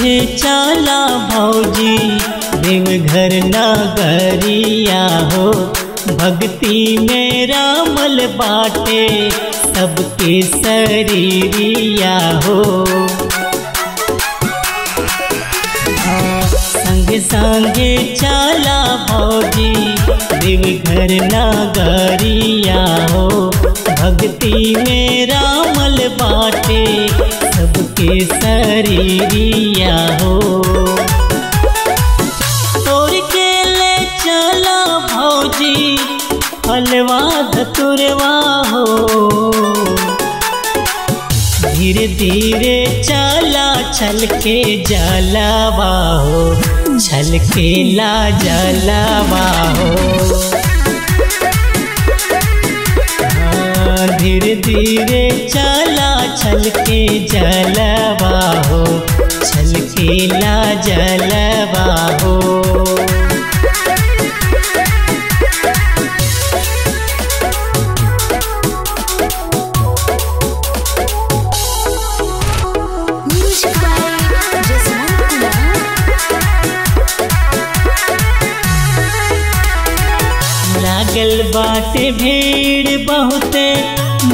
संगे चाला भौजी देवघर नगरिया हो। भक्ति में रामल बाटे सबके शरीरिया हो। संगे संगे चाला भौजी देवघर नगरिया हो। भक्ति में रामल बाटे सबके शरीरिया हो। तोड़ के ले चला भौजी फलवा धतुरवा हो। धीरे धीरे चला छल के जलवा हो। छल के ला जलवा हो। धीरे धीरे चला छल के जलवा हो। छल के ला जलवा हो। लागल बाटे भीड़ बहुते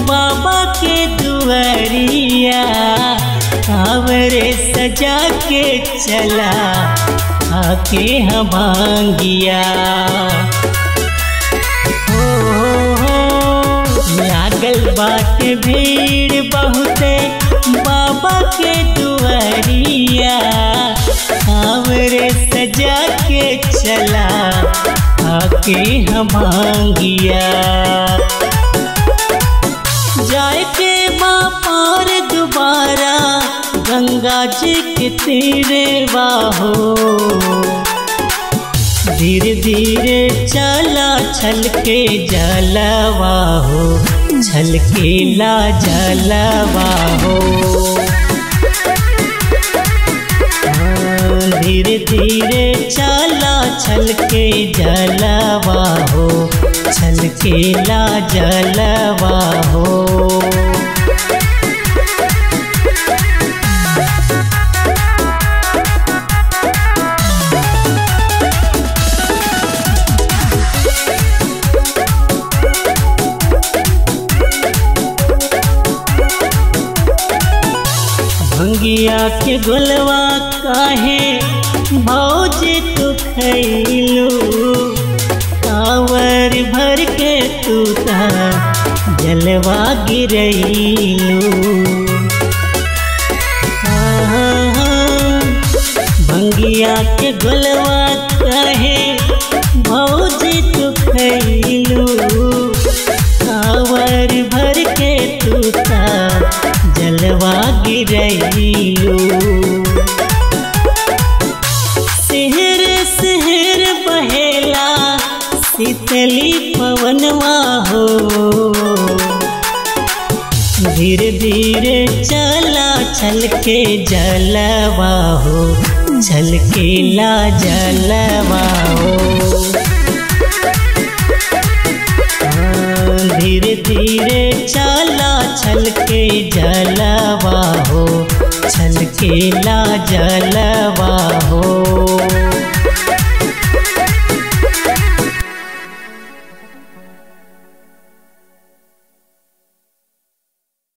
बाबा के दुआरिया। कांवरे सजा के चला आके हमांगिया। लागल बाटे भीड़ बहुते बाबा के दुआरिया। कांवरे सजा के चला आके हमांगिया। जाए के बापार दोबारा गंगा जी के तीरे वाहो। धीरे धीरे चला छल के जलवा हो। छल के ला जलवा हो। धीरे धीरे चला छल के जलवा हो। छल के ला जलवा हो। भंगिया के गोलवा काहे भौजी तू खैलू। कांवर भर के तू जलवा गिरैलू। भंगिया के गोलवा काहे भौजी तू खैलू। कांवर भर के तू जलवा गिरैलू। शहर शहर बहेला शीतली पवनवा हो। धीरे धीरे चला छल के जलवा हो। छल के ला जलवा हो। धीरे धीरे चला छल के जलवा हो। छल के ला जलवा